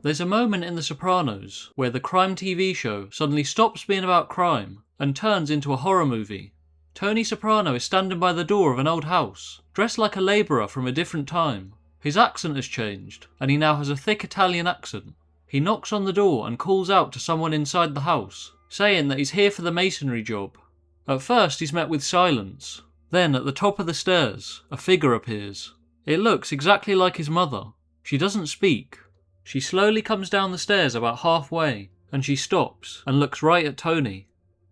There's a moment in The Sopranos where the crime TV show suddenly stops being about crime and turns into a horror movie. Tony Soprano is standing by the door of an old house, dressed like a labourer from a different time. His accent has changed, and he now has a thick Italian accent. He knocks on the door and calls out to someone inside the house, saying that he's here for the masonry job. At first he's met with silence. Then at the top of the stairs, a figure appears. It looks exactly like his mother. She doesn't speak. She slowly comes down the stairs about halfway, and she stops and looks right at Tony.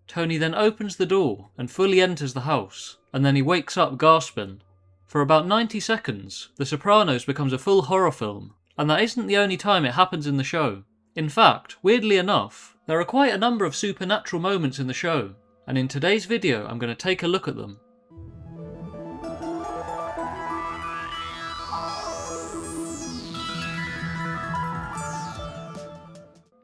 Tony then opens the door and fully enters the house, and then he wakes up gasping. For about 90 seconds, The Sopranos becomes a full horror film, and that isn't the only time it happens in the show. In fact, weirdly enough, there are quite a number of supernatural moments in the show, and in today's video I'm going to take a look at them.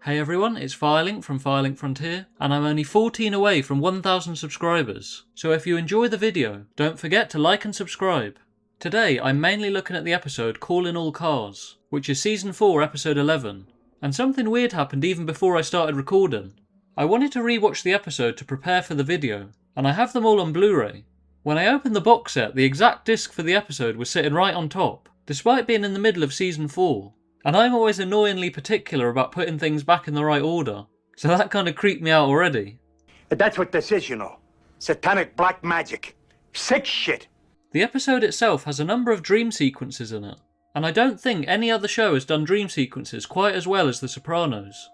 Hey everyone, it's Firelink from Firelink Frontier, and I'm only 14 away from 1,000 subscribers, so if you enjoy the video, don't forget to like and subscribe. Today I'm mainly looking at the episode Calling All Cars, which is Season 4 Episode 11, and something weird happened even before I started recording. I wanted to rewatch the episode to prepare for the video, and I have them all on Blu-ray. When I opened the box set, the exact disc for the episode was sitting right on top, despite being in the middle of Season 4. And I'm always annoyingly particular about putting things back in the right order, so that kind of creeped me out already. That's what this is, you know. Satanic black magic. Sick shit. The episode itself has a number of dream sequences in it, and I don't think any other show has done dream sequences quite as well as The Sopranos.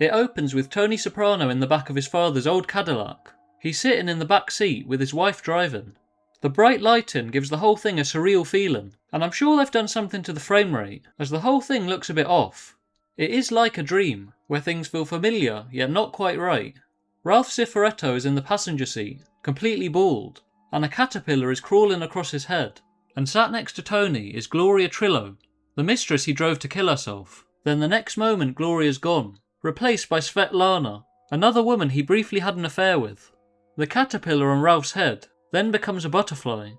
It opens with Tony Soprano in the back of his father's old Cadillac. He's sitting in the back seat with his wife driving. The bright lighting gives the whole thing a surreal feeling, and I'm sure they've done something to the frame rate, as the whole thing looks a bit off. It is like a dream, where things feel familiar, yet not quite right. Ralph Cifaretto is in the passenger seat, completely bald, and a caterpillar is crawling across his head. And sat next to Tony is Gloria Trillo, the mistress he drove to kill herself. Then the next moment Gloria's gone, replaced by Svetlana, another woman he briefly had an affair with. The caterpillar on Ralph's head then becomes a butterfly.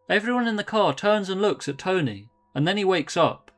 Everyone in the car turns and looks at Tony, and then he wakes up.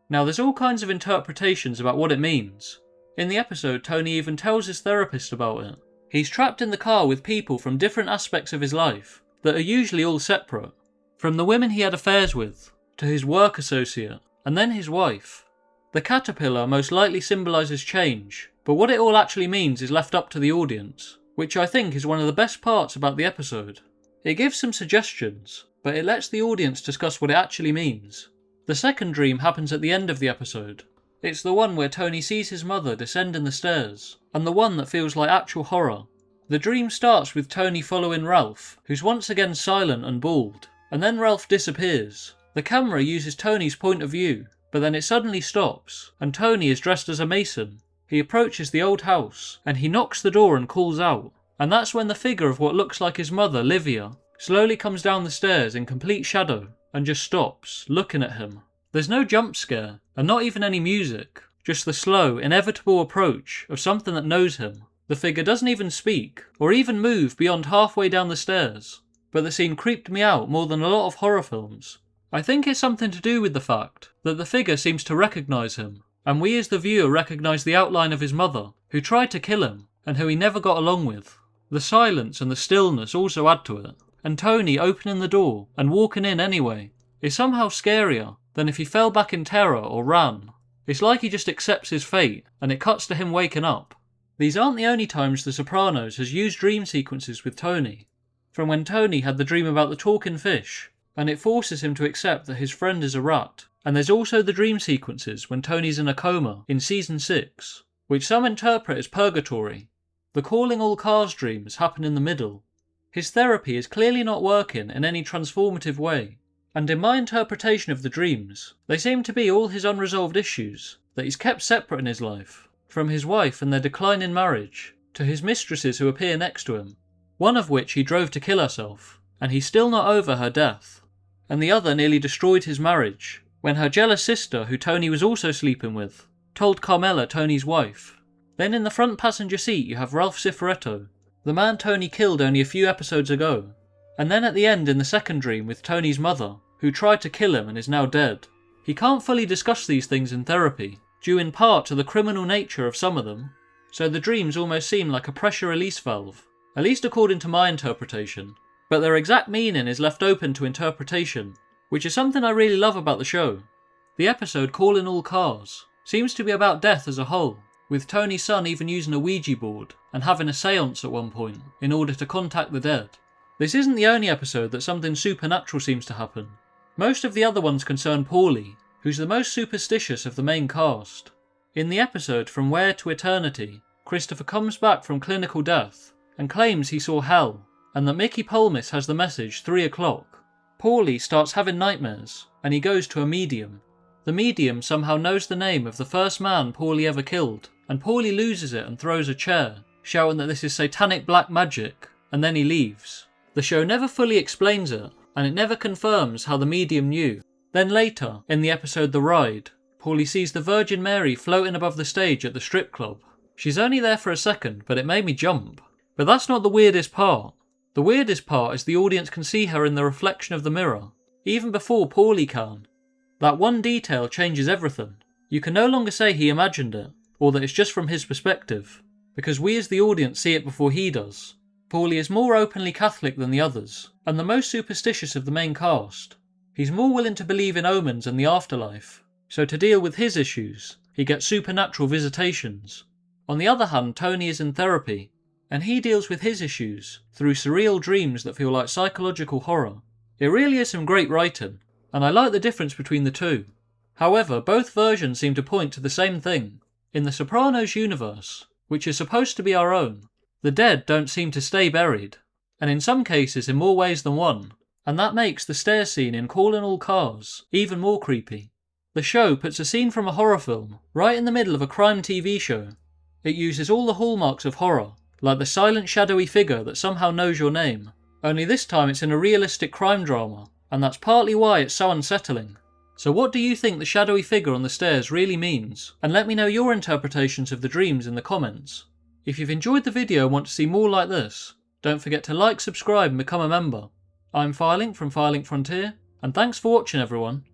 Now there's all kinds of interpretations about what it means. In the episode, Tony even tells his therapist about it. He's trapped in the car with people from different aspects of his life, that are usually all separate. From the women he had affairs with, to his work associate, and then his wife. The caterpillar most likely symbolises change, but what it all actually means is left up to the audience, which I think is one of the best parts about the episode. It gives some suggestions, but it lets the audience discuss what it actually means. The second dream happens at the end of the episode. It's the one where Tony sees his mother descending the stairs, and the one that feels like actual horror. The dream starts with Tony following Ralph, who's once again silent and bald, and then Ralph disappears. The camera uses Tony's point of view, but then it suddenly stops, and Tony is dressed as a mason. He approaches the old house, and he knocks the door and calls out. And that's when the figure of what looks like his mother, Livia, slowly comes down the stairs in complete shadow and just stops, looking at him. There's no jump scare, and not even any music, just the slow, inevitable approach of something that knows him. The figure doesn't even speak, or even move beyond halfway down the stairs, but the scene creeped me out more than a lot of horror films. I think it's something to do with the fact that the figure seems to recognise him, and we as the viewer recognise the outline of his mother, who tried to kill him, and who he never got along with. The silence and the stillness also add to it, and Tony opening the door and walking in anyway is somehow scarier than if he fell back in terror or ran. It's like he just accepts his fate, and it cuts to him waking up. These aren't the only times The Sopranos has used dream sequences with Tony. From when Tony had the dream about the talking fish, and it forces him to accept that his friend is a rat. And there's also the dream sequences when Tony's in a coma in Season 6, which some interpret as purgatory. The Calling All Cars dreams happen in the middle. His therapy is clearly not working in any transformative way, and in my interpretation of the dreams, they seem to be all his unresolved issues that he's kept separate in his life, from his wife and their decline in marriage, to his mistresses who appear next to him, one of which he drove to kill herself, and he's still not over her death, and the other nearly destroyed his marriage, when her jealous sister, who Tony was also sleeping with, told Carmela, Tony's wife. Then in the front passenger seat you have Ralph Cifaretto, the man Tony killed only a few episodes ago. And then at the end in the second dream with Tony's mother, who tried to kill him and is now dead. He can't fully discuss these things in therapy, due in part to the criminal nature of some of them, so the dreams almost seem like a pressure release valve, at least according to my interpretation, but their exact meaning is left open to interpretation, which is something I really love about the show. The episode Calling All Cars seems to be about death as a whole, with Tony's son even using a Ouija board and having a seance at one point in order to contact the dead. This isn't the only episode that something supernatural seems to happen. Most of the other ones concern Paulie, who's the most superstitious of the main cast. In the episode From Where to Eternity, Christopher comes back from clinical death and claims he saw hell, and that Mickey Polmis has the message 3 o'clock. Paulie starts having nightmares, and he goes to a medium. The medium somehow knows the name of the first man Paulie ever killed, and Paulie loses it and throws a chair, shouting that this is satanic black magic, and then he leaves. The show never fully explains it, and it never confirms how the medium knew. Then later, in the episode The Ride, Paulie sees the Virgin Mary floating above the stage at the strip club. She's only there for a second, but it made me jump. But that's not the weirdest part. The weirdest part is the audience can see her in the reflection of the mirror, even before Paulie can. That one detail changes everything. You can no longer say he imagined it, or that it's just from his perspective, because we as the audience see it before he does. Paulie is more openly Catholic than the others, and the most superstitious of the main cast. He's more willing to believe in omens and the afterlife, so to deal with his issues, he gets supernatural visitations. On the other hand, Tony is in therapy, and he deals with his issues through surreal dreams that feel like psychological horror. It really is some great writing, and I like the difference between the two. However, both versions seem to point to the same thing. In the Sopranos universe, which is supposed to be our own, the dead don't seem to stay buried, and in some cases in more ways than one, and that makes the stair scene in Calling All Cars even more creepy. The show puts a scene from a horror film right in the middle of a crime TV show. It uses all the hallmarks of horror, like the silent shadowy figure that somehow knows your name, only this time it's in a realistic crime drama, and that's partly why it's so unsettling. So what do you think the shadowy figure on the stairs really means? And let me know your interpretations of the dreams in the comments. If you've enjoyed the video and want to see more like this, don't forget to like, subscribe and become a member. I'm Firelink from Firelink Frontier, and thanks for watching everyone.